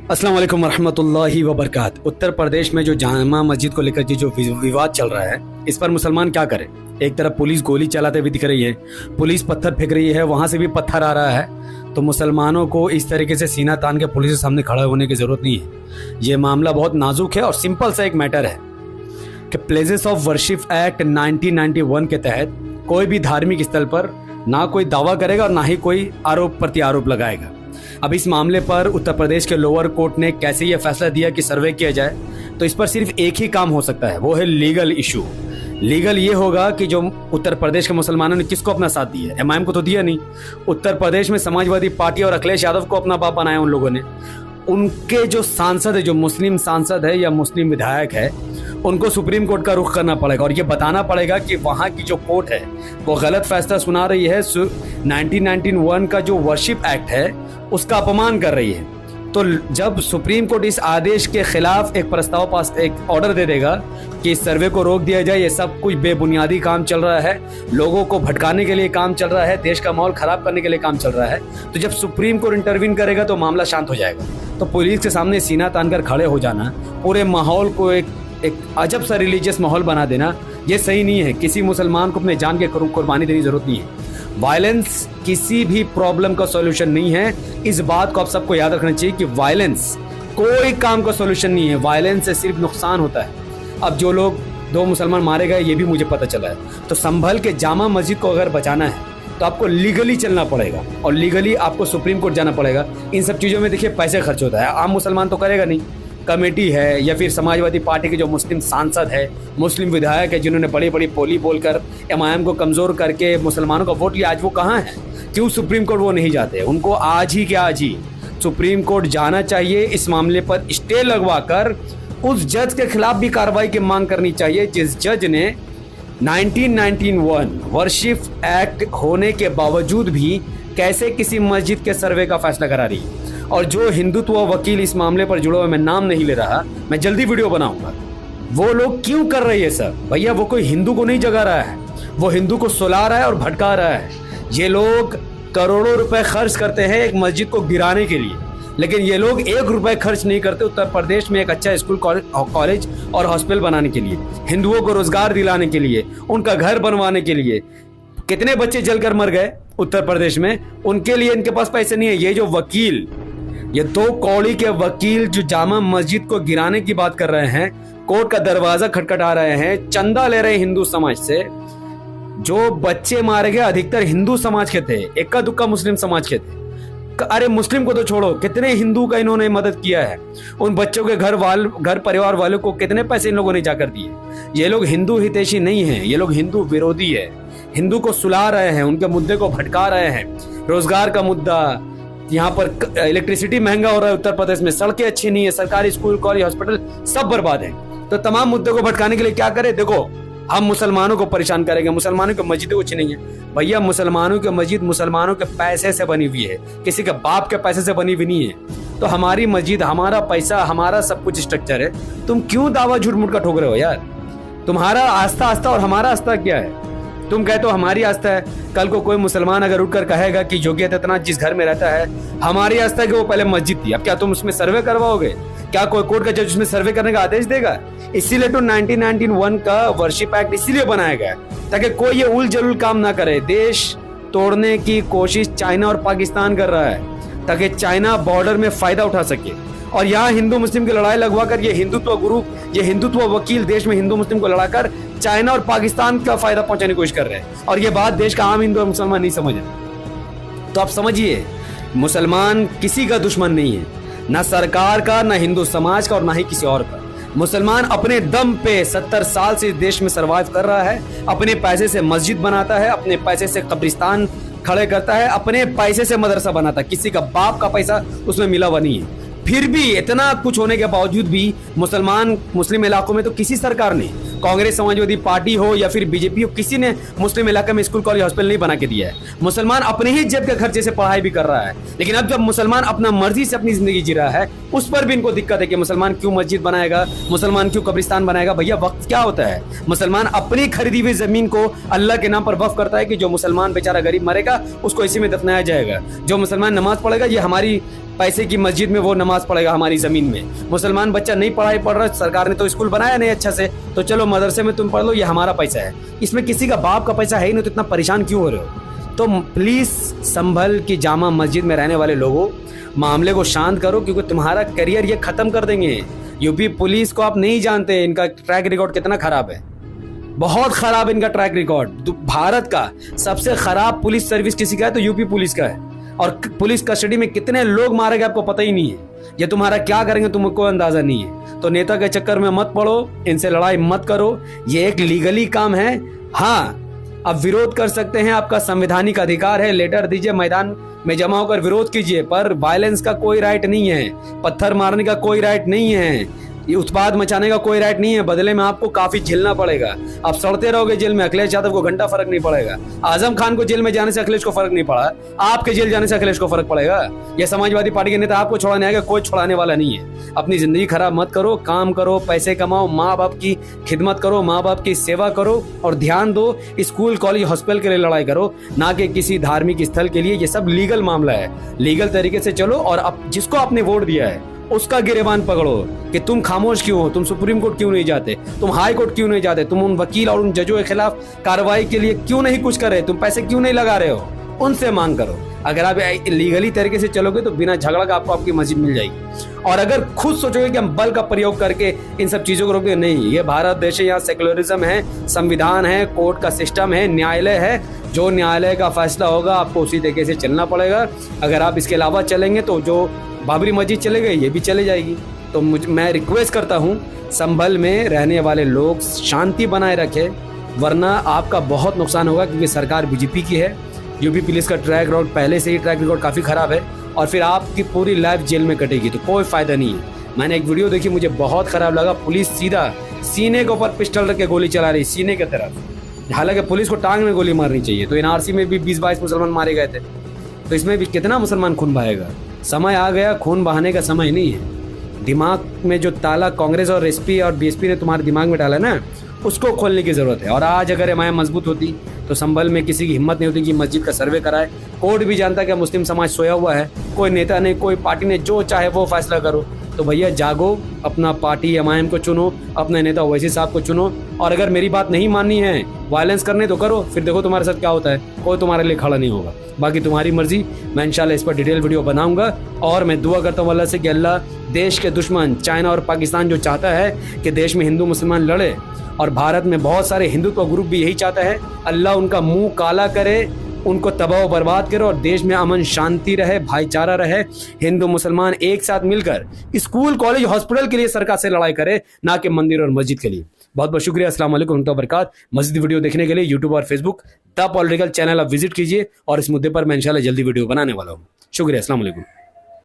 अस्सलाम वालेकुम रहमतुल्लाहि व बरकात। उत्तर प्रदेश में जो जामा मस्जिद को लेकर जो विवाद चल रहा है, इस पर मुसलमान क्या करें। एक तरफ पुलिस गोली चलाते हुए दिख रही है, पुलिस पत्थर फेंक रही है, वहाँ से भी पत्थर आ रहा है। तो मुसलमानों को इस तरीके से सीना तान के पुलिस के सामने खड़ा होने की ज़रूरत नहीं है। ये मामला बहुत नाजुक है और सिंपल सा एक मैटर है कि प्लेसेस ऑफ वर्शिप एक्ट 1991 के तहत कोई भी धार्मिक स्थल पर ना कोई दावा करेगा और ना ही कोई आरोप प्रति आरोप लगाएगा। अब इस मामले पर उत्तर प्रदेश के लोअर कोर्ट ने कैसे ये फैसला दिया कि सर्वे किया जाए, तो इस पर सिर्फ एक ही काम हो सकता है, वो है लीगल इशू। लीगल ये होगा कि जो उत्तर प्रदेश के मुसलमानों ने किसको अपना साथ दिया, एमआईएम को तो दिया नहीं। उत्तर प्रदेश में समाजवादी पार्टी और अखिलेश यादव को अपना बाप बनाया उन लोगों ने। उनके जो सांसद है, जो मुस्लिम सांसद है या मुस्लिम विधायक है, उनको सुप्रीम कोर्ट का रुख करना पड़ेगा और ये बताना पड़ेगा कि वहाँ की जो कोर्ट है वो गलत फैसला सुना रही है। 1991 का जो वर्शिप एक्ट है उसका अपमान कर रही है। तो जब सुप्रीम कोर्ट इस आदेश के खिलाफ एक प्रस्ताव पास, एक ऑर्डर दे देगा कि इस सर्वे को रोक दिया जाए, ये सब कुछ बेबुनियादी काम चल रहा है, लोगों को भटकाने के लिए काम चल रहा है, देश का माहौल खराब करने के लिए काम चल रहा है, तो जब सुप्रीम कोर्ट इंटरवीन करेगा तो मामला शांत हो जाएगा। तो पुलिस के सामने सीना तान कर खड़े हो जाना, पूरे माहौल को एक अजब सा रिलीजियस माहौल बना देना, ये सही नहीं है। किसी मुसलमान को अपने जान के कुर्बानी देने की जरूरत नहीं है। वायलेंस किसी भी प्रॉब्लम का सॉल्यूशन नहीं है। इस बात को आप सबको याद रखना चाहिए कि वायलेंस कोई काम का सॉल्यूशन नहीं है। वायलेंस से सिर्फ नुकसान होता है। अब जो लोग 2 मुसलमान मारे गए, ये भी मुझे पता चला है। तो संभल के जामा मस्जिद को अगर बचाना है तो आपको लीगली चलना पड़ेगा और लीगली आपको सुप्रीम कोर्ट जाना पड़ेगा। इन सब चीज़ों में देखिए पैसे खर्च होता है, आम मुसलमान तो करेगा नहीं। कमेटी है या फिर समाजवादी पार्टी के जो मुस्लिम सांसद है, मुस्लिम विधायक है, जिन्होंने बड़ी बड़ी बोली बोलकर एमआईएम को कमज़ोर करके मुसलमानों का वोट लिया, आज वो कहाँ है? क्यों सुप्रीम कोर्ट वो नहीं जाते? उनको आज ही क्या आज ही सुप्रीम कोर्ट जाना चाहिए। इस मामले पर स्टे लगवा कर उस जज के खिलाफ भी कार्रवाई की मांग करनी चाहिए जिस जज ने 1991 वर्शिप एक्ट होने के बावजूद भी कैसे किसी मस्जिद के सर्वे का फैसला करा रही है। और जो हिंदुत्व वकील इस मामले पर जुड़े हुए, मैं नाम नहीं ले रहा, मैं जल्दी वीडियो बनाऊंगा, वो लोग क्यों कर रही है सर? भैया वो कोई हिंदू को नहीं जगा रहा है, वो हिंदू को सुला रहा है और भटका रहा है। ये लोग करोड़ों रुपए खर्च करते हैं एक मस्जिद को गिराने के लिए, लेकिन ये लोग 1 रुपए खर्च नहीं करते उत्तर प्रदेश में एक अच्छा स्कूल, कॉलेज और हॉस्पिटल बनाने के लिए, हिंदुओं को रोजगार दिलाने के लिए, उनका घर बनवाने के लिए। कितने बच्चे जलकर मर गए उत्तर प्रदेश में, उनके लिए इनके पास पैसे नहीं है। ये जो वकील, ये 2 कौड़ी के वकील जो जामा मस्जिद को गिराने की बात कर रहे हैं, कोर्ट का दरवाजा खटखटा रहे हैं, चंदा ले रहे हैं हिंदू समाज से। जो बच्चे मारे गए अधिकतर हिंदू समाज के थे, इक्का दुक्का मुस्लिम समाज के थे। अरे मुस्लिम को तो छोड़ो, कितने हिंदू का इन्होंने मदद किया है। उन बच्चों के घर परिवार वालों को कितने पैसे इन लोगों ने जाकर दिए। ये लोग हिंदू हितैषी नहीं है, ये लोग हिंदू विरोधी है। हिंदू को सुला रहे हैं, उनके मुद्दे को भटका रहे हैं। रोजगार का मुद्दा, यहाँ पर इलेक्ट्रिसिटी महंगा हो रहा है उत्तर प्रदेश में, सड़कें अच्छी नहीं है, सरकारी स्कूल, कॉलेज, हॉस्पिटल सब बर्बाद है। तो तमाम मुद्दों को भटकाने के लिए क्या करें? देखो, हम मुसलमानों को परेशान करेंगे, मुसलमानों की मस्जिदें कुछ नहीं है। भैया मुसलमानों की मस्जिद मुसलमानों के पैसे से बनी हुई है, किसी के बाप के पैसे से बनी हुई नहीं है। तो हमारी मस्जिद, हमारा पैसा, हमारा सब कुछ स्ट्रक्चर है। तुम क्यों दावा झूठ मूठ का ठोक रहे हो यार? तुम्हारा आस्था और हमारा आस्था क्या है? तुम कहते हो हमारी आस्था है, कल को कोई मुसलमान अगर उठकर कहेगा कि योगी आदित्यनाथ जिस घर में रहता है, हमारी आस्था है कि वो पहले मस्जिद थी, अब क्या तुम उसमें सर्वे करवाओगे? क्या कोई कोर्ट का जज उसमें सर्वे करने का आदेश देगा? इसीलिए तो 1991 का वर्शिप एक्ट इसीलिए बनाया गया ताकि कोई ये उल जलूल काम ना करे। देश तोड़ने की कोशिश चाइना और पाकिस्तान कर रहा है ताकि चाइना बॉर्डर में फायदा उठा सके, और यहाँ हिंदू मुस्लिम की लड़ाई लगवा कर ये हिंदुत्व ग्रुप, ये हिंदुत्व वकील देश में हिंदू मुस्लिम को लड़ाकर चाइना और पाकिस्तान का फायदा पहुंचाने की कोशिश कर रहे हैं। और ये बात देश का आम हिंदू और मुसलमान नहीं समझ रहे। तो आप समझिए, मुसलमान किसी का दुश्मन नहीं है, ना सरकार का, ना हिंदू समाज का और ना ही किसी और का। मुसलमान अपने दम पे 70 साल से इस देश में सर्वाइव कर रहा है, अपने पैसे से मस्जिद बनाता है, अपने पैसे से कब्रिस्तान खड़े करता है, अपने पैसे से मदरसा बनाता है, किसी का बाप का पैसा उसमें मिला हुआ नहीं है। फिर भी इतना कुछ होने के बावजूद भी मुस्लिम इलाकों में तो किसी सरकार ने, कांग्रेस समाजवादी पार्टी हो या फिर बीजेपी हो, किसी ने मुस्लिम इलाके में स्कूल, कॉलेज, हॉस्पिटल नहीं बना के दिया है। मुसलमान अपने ही जेब के खर्चे से पढ़ाई भी कर रहा है। लेकिन अब जब मुसलमान अपना मर्जी से अपनी जिंदगी जी रहा है, उस पर भी इनको दिक्कत है कि मुसलमान क्यों मस्जिद बनाएगा, मुसलमान क्यों कब्रिस्तान बनाएगा। भैया वक्त क्या होता है? मुसलमान अपनी खरीदी हुई जमीन को अल्लाह के नाम पर वक्फ करता है कि जो मुसलमान बेचारा गरीब मरेगा उसको इसी में दफनाया जाएगा। जो मुसलमान नमाज पढ़ेगा, ये हमारी पैसे की मस्जिद में वो नमाज पढ़ेगा हमारी ज़मीन में। मुसलमान बच्चा नहीं पढ़ रहा, सरकार ने तो स्कूल बनाया नहीं अच्छा से, तो चलो मदरसे में तुम पढ़ लो, ये हमारा पैसा है। इसमें किसी का बाप का पैसा है ही नहीं, तो इतना परेशान क्यों हो रहे हो? तो प्लीज़ संभल की जामा मस्जिद में रहने वाले लोगों, मामले को शांत करो, क्योंकि तुम्हारा करियर ये ख़त्म कर देंगे। यूपी पुलिस को आप नहीं जानते, इनका ट्रैक रिकॉर्ड कितना ख़राब है, बहुत ख़राब है इनका ट्रैक रिकॉर्ड। भारत का सबसे ख़राब पुलिस सर्विस किसी का है तो यूपी पुलिस का है। और पुलिस कस्टडी में कितने लोग मारे गए आपको पता ही नहीं है। ये तुम्हारा क्या करेंगे तुमको अंदाजा नहीं है। तो नेता के चक्कर में मत पड़ो, इनसे लड़ाई मत करो, ये एक लीगली काम है। हाँ, अब विरोध कर सकते हैं, आपका संवैधानिक अधिकार है, लेटर दीजिए, मैदान में जमा होकर विरोध कीजिए, पर वायलेंस का कोई राइट नहीं है, पत्थर मारने का कोई राइट नहीं है, ये उत्पाद मचाने का कोई राइट नहीं है। बदले में आपको काफी झेलना पड़ेगा। आप सड़ते रहोगे जेल में, अखिलेश यादव को घंटा फर्क नहीं पड़ेगा। आजम खान को जेल में जाने से अखिलेश को फर्क नहीं पड़ा, आपके जेल जाने से अखिलेश को फर्क पड़ेगा। ये समाजवादी पार्टी के नेता आपको छुड़ाने आएगा, कोई छुड़ाने वाला नहीं है। अपनी जिंदगी खराब मत करो, काम करो, पैसे कमाओ, माँ बाप की खिदमत करो, माँ बाप की सेवा करो, और ध्यान दो स्कूल कॉलेज हॉस्पिटल के लिए लड़ाई करो, ना कि किसी धार्मिक स्थल के लिए। ये सब लीगल मामला है, लीगल तरीके से चलो। और अब जिसको आपने वोट दिया है उसका गिरेबान पकड़ो कि तुम खामोश क्यों हो, तुम सुप्रीम कोर्ट क्यों नहीं जाते, तुम हाई कोर्ट क्यों नहीं जाते, तुम उन वकील और उन जजों के खिलाफ कार्रवाई के लिए क्यों नहीं कुछ कर रहे, तुम पैसे क्यों नहीं लगा रहे हो, उनसे मांग करो। अगर आप लीगली तरीके से चलोगे तो बिना झगड़ा का आपको आपकी मस्जिद मिल जाएगी। और अगर खुद सोचोगे कि हम बल का प्रयोग करके इन सब चीजों को रोकेंगे, नहीं, ये भारत देश है, यहाँ सेक्युलरिज्म है, संविधान है, कोर्ट का सिस्टम है, न्यायालय है। जो न्यायालय का फैसला होगा आपको उसी तरीके से चलना पड़ेगा। अगर आप इसके अलावा चलेंगे तो जो बाबरी मस्जिद चले गई ये भी चले जाएगी। तो मैं रिक्वेस्ट करता हूँ संभल में रहने वाले लोग शांति बनाए रखें, वरना आपका बहुत नुकसान होगा, क्योंकि सरकार बीजेपी की है। यूपी पुलिस का ट्रैक रिकॉर्ड पहले से ही ट्रैक रिकॉर्ड काफ़ी ख़राब है, और फिर आपकी पूरी लाइफ जेल में कटेगी, तो कोई फ़ायदा नहीं है। मैंने एक वीडियो देखी, मुझे बहुत ख़राब लगा। पुलिस सीधा सीने के ऊपर पिस्टल रख के गोली चला रही, सीने की तरफ। हालांकि पुलिस को टांग में गोली मारनी चाहिए। तो एनआरसी में भी 20-22 मुसलमान मारे गए थे, तो इसमें भी कितना मुसलमान खून बहाएगा। समय आ गया, खून बहाने का समय नहीं है। दिमाग में जो ताला कांग्रेस और एसपी और बीएसपी ने तुम्हारे दिमाग में डाला ना, उसको खोलने की ज़रूरत है। और आज अगर एमआईएम मजबूत होती तो संभल में किसी की हिम्मत नहीं होती कि मस्जिद का सर्वे कराए। कोर्ट भी जानता कि मुस्लिम समाज सोया हुआ है, कोई नेता नहीं, कोई पार्टी ने जो चाहे वो फैसला करो। तो भैया जागो, अपना पार्टी एमआईएम को चुनो, अपने नेता ओवैसी साहब को चुनो। और अगर मेरी बात नहीं माननी है, वायलेंस करने तो करो, फिर देखो तुम्हारे साथ क्या होता है, कोई तुम्हारे लिए खड़ा नहीं होगा। बाकी तुम्हारी मर्जी, मैं इंशाल्लाह इस पर डिटेल वीडियो बनाऊंगा। और मैं दुआ करता हूँ अल्लाह से कि अल्लाह देश के दुश्मन चाइना और पाकिस्तान जो चाहता है कि देश में हिंदू मुसलमान लड़े, और भारत में बहुत सारे हिंदुत्व ग्रुप भी यही चाहता है, अल्लाह उनका मुंह काला करे, उनको तबाह बर्बाद करे, और देश में अमन शांति रहे, भाईचारा रहे। हिंदू मुसलमान एक साथ मिलकर स्कूल कॉलेज हॉस्पिटल के लिए सरकार से लड़ाई करे, ना कि मंदिर और मस्जिद के लिए। बहुत बहुत शुक्रिया। अस्सलाम वालेकुम रहमतुल्लाहि व बरकातहू। मस्जिद वीडियो देखने के लिए यूट्यूब और फेसबुक द पॉलिटिकल चैनल आप विजिट कीजिए, और इस मुद्दे पर मैं इंशाल्लाह जल्दी वीडियो बनाने वाला हूँ। शुक्रिया। अस्सलाम वालेकुम।